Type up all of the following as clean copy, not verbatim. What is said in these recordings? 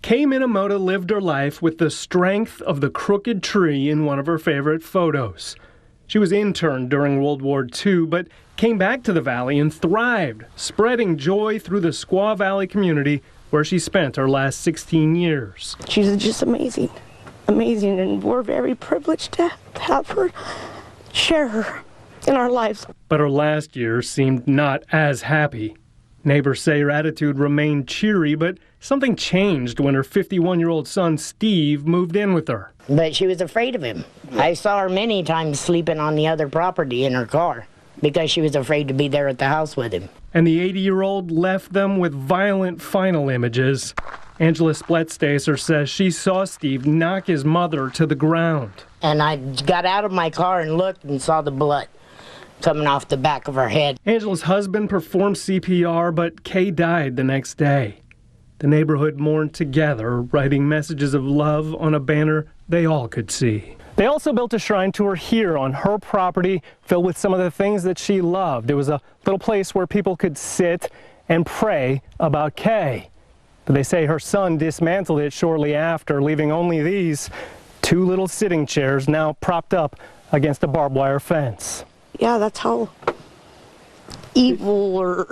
Kay Minamoto lived her life with the strength of the crooked tree in one of her favorite photos. She was interned during World War II, but came back to the Valley and thrived, spreading joy through the Squaw Valley community where she spent her last 16 years. She's just amazing, amazing, and we're very privileged to have her, share her in our lives. But her last year seemed not as happy. Neighbors say her attitude remained cheery, but something changed when her 51-year-old son, Steve, moved in with her. But she was afraid of him. I saw her many times sleeping on the other property in her car because she was afraid to be there at the house with him. And the 80-year-old left them with violent final images. Angela Spletstacer says she saw Steve knock his mother to the ground. And I got out of my car and looked and saw the blood coming off the back of her head. Angela's husband performed CPR, but Kay died the next day. The neighborhood mourned together, writing messages of love on a banner they all could see. They also built a shrine to her here on her property, filled with some of the things that she loved. It was a little place where people could sit and pray about Kay. But they say her son dismantled it shortly after, leaving only these two little sitting chairs now propped up against a barbed wire fence. Yeah, that's how evil or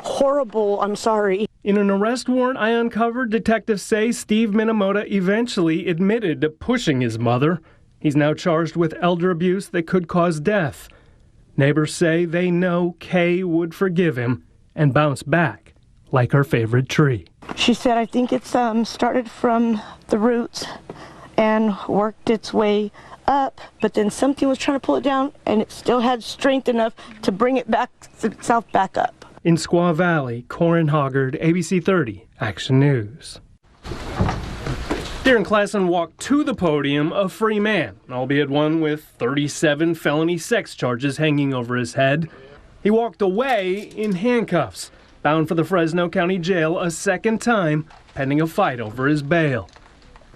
horrible, I'm sorry. In an arrest warrant I uncovered, detectives say Steve Minamoto eventually admitted to pushing his mother. He's now charged with elder abuse that could cause death. Neighbors say they know Kay would forgive him and bounce back like her favorite tree. She said, I think it's started from the roots and worked its way up, but then something was trying to pull it down, and it still had strength enough to bring it back itself back up. In Squaw Valley, Corin Hoggard, ABC 30, Action News. Darren Klassen walked to the podium a free man, albeit one with 37 felony sex charges hanging over his head. He walked away in handcuffs, bound for the Fresno County Jail a second time, pending a fight over his bail.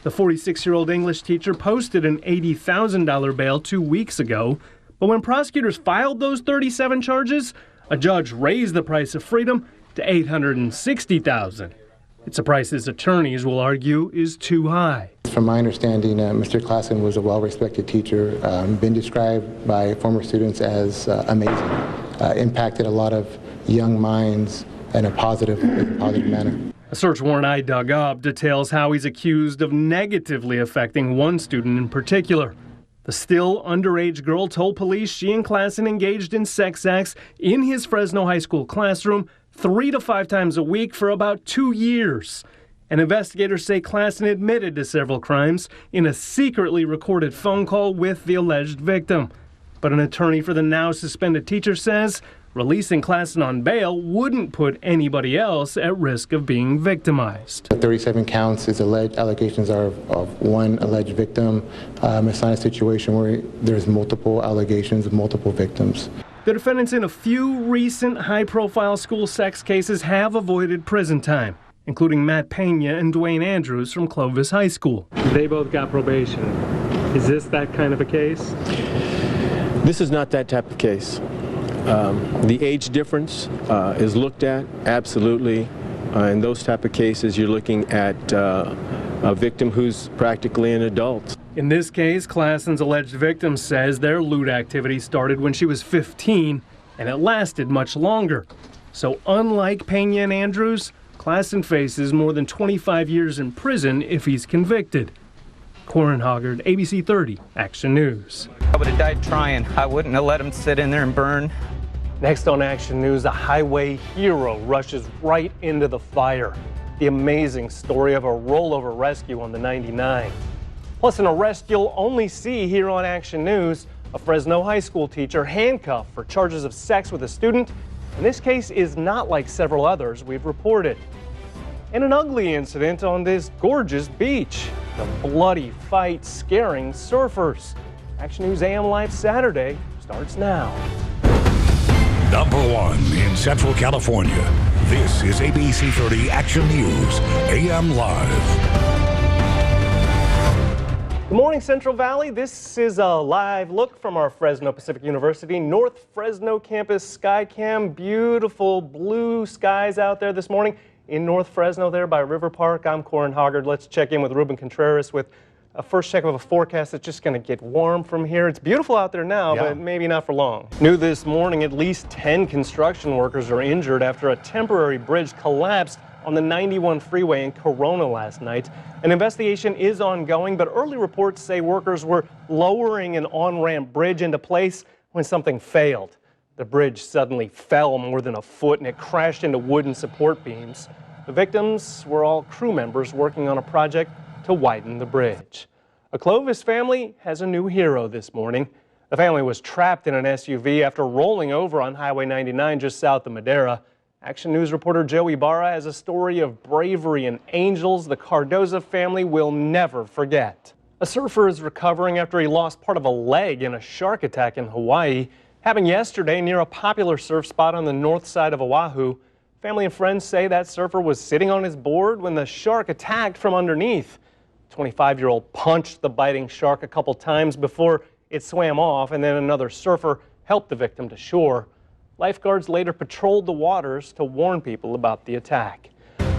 The 46-year-old English teacher posted an $80,000 bail 2 weeks ago, but when prosecutors filed those 37 charges, a judge raised the price of freedom to $860,000. It's a price his attorneys will argue is too high. From my understanding, Mr. Klassen was a well-respected teacher, been described by former students as amazing, impacted a lot of young minds in a positive manner. A search warrant I dug up details how he's accused of negatively affecting one student in particular. The still underage girl told police she and Klassen engaged in sex acts in his Fresno high school classroom 3 to 5 times a week for about 2 years. And investigators say Klassen admitted to several crimes in a secretly recorded phone call with the alleged victim. But an attorney for the now suspended teacher says releasing Klassen on bail wouldn't put anybody else at risk of being victimized. 37 counts. His alleged allegations are of one alleged victim. It's not a situation where there's multiple allegations of multiple victims. The defendants in a few recent high-profile school sex cases have avoided prison time, including Matt Pena and Dwayne Andrews from Clovis High School. They both got probation. Is this that kind of a case? This is not that type of case. The age difference is looked at, absolutely. In those type of cases, you're looking at a victim who's practically an adult. In this case, Klassen's alleged victim says their lewd activity started when she was 15, and it lasted much longer. So unlike Pena and Andrews, Klassen faces more than 25 years in prison if he's convicted. Corin Hoggard, ABC 30, Action News. I would have died trying. I wouldn't have let him sit in there and burn. Next on Action News, a highway hero rushes right into the fire. The amazing story of a rollover rescue on the 99. Plus an arrest you'll only see here on Action News. A Fresno high school teacher handcuffed for charges of sex with a student. And this case is not like several others we've reported. And an ugly incident on this gorgeous beach. The bloody fight scaring surfers. Action News AM Live Saturday starts now. #1 in Central California. This is ABC 30 Action News AM Live. Good morning, Central Valley. This is a live look from our Fresno Pacific University North Fresno campus Skycam. Beautiful blue skies out there this morning. in North Fresno there by River Park. I'm Corin Hoggard. Let's check in with Ruben Contreras with a first check of a forecast that's just going to get warm from here. It's beautiful out there now, but maybe not for long. New this morning, at least 10 construction workers are injured after a temporary bridge collapsed on the 91 freeway in Corona last night. An investigation is ongoing, but early reports say workers were lowering an on-ramp bridge into place when something failed. The bridge suddenly fell more than a foot and it crashed into wooden support beams. The victims were all crew members working on a project to widen the bridge. A Clovis family has a new hero this morning. The family was trapped in an SUV after rolling over on Highway 99 just south of Madera. Action News reporter Joe Ibarra has a story of bravery and angels the Cardoza family will never forget. A surfer is recovering after he lost part of a leg in a shark attack in Hawaii. Happened yesterday near a popular surf spot on the north side of Oahu. Family and friends say that surfer was sitting on his board when the shark attacked from underneath. 25-year-old punched the biting shark a couple times before it swam off, and then another surfer helped the victim to shore. Lifeguards later patrolled the waters to warn people about the attack.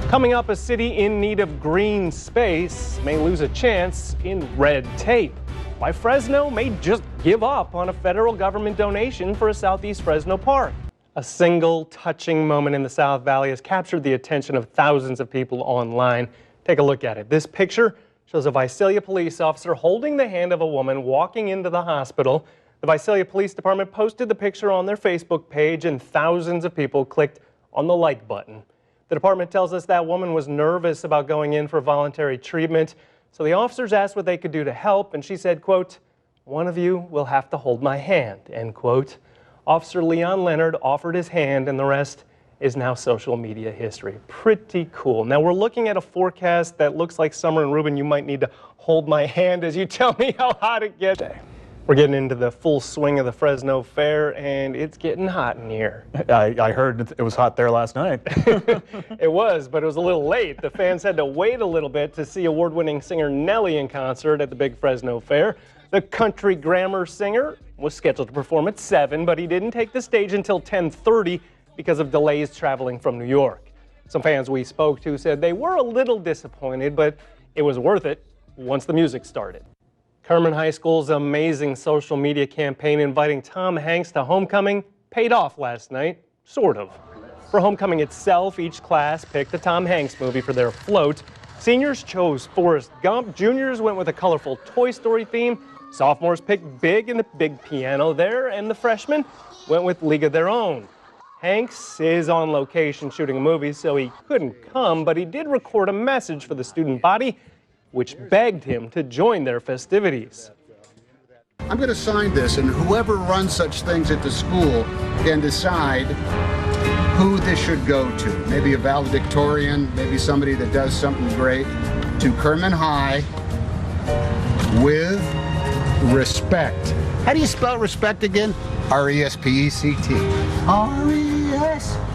Coming up, a city in need of green space may lose a chance in red tape. Why Fresno may just give up on a federal government donation for a Southeast Fresno park. A single touching moment in the South Valley has captured the attention of thousands of people online. Take a look at it. This picture shows a Visalia police officer holding the hand of a woman walking into the hospital. The Visalia Police Department posted the picture on their Facebook page and thousands of people clicked on the like button. The department tells us that woman was nervous about going in for voluntary treatment, so the officers asked what they could do to help, and she said, quote, "One of you will have to hold my hand," end quote. Officer Leon Leonard offered his hand, and the rest is now social media history. Pretty cool. Now we're looking at a forecast that looks like summer, and Ruben, you might need to hold my hand as you tell me how hot it gets. We're getting into the full swing of the Fresno Fair, and it's getting hot in here. I heard it was hot there last night. It was, but it was a little late. The fans had to wait a little bit to see award-winning singer Nelly in concert at the big Fresno Fair. The country grammar singer was scheduled to perform at 7, but he didn't take the stage until 10:30 because of delays traveling from New York. Some fans we spoke to said they were a little disappointed, but it was worth it once the music started. Kerman High School's amazing social media campaign inviting Tom Hanks to homecoming paid off last night, sort of. For homecoming itself, each class picked a Tom Hanks movie for their float. Seniors chose Forrest Gump, juniors went with a colorful Toy Story theme, sophomores picked Big and the Big Piano there, and the freshmen went with League of Their Own. Hanks is on location shooting a movie, so he couldn't come, but he did record a message for the student body, which begged him to join their festivities. I'm going to sign this, and whoever runs such things at the school can decide who this should go to. Maybe a valedictorian, maybe somebody that does something great. To Kerman High with respect. How do you spell respect again? R-E-S-P-E-C-T. R-E-S-P-E-C-T.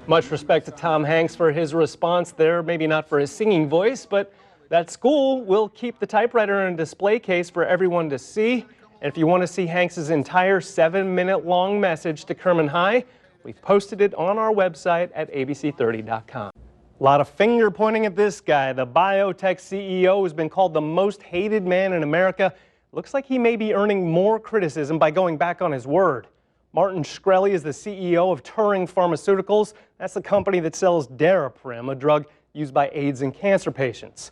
Much respect to Tom Hanks for his response there, maybe not for his singing voice, but that school will keep the typewriter in a display case for everyone to see. And if you want to see Hanks's entire 7-minute long message to Kerman High, we've posted it on our website at abc30.com. A lot of finger pointing at this guy. The biotech CEO has been called the most hated man in America. Looks like he may be earning more criticism by going back on his word. Martin Shkreli is the CEO of Turing Pharmaceuticals. That's the company that sells Daraprim, a drug used by AIDS and cancer patients.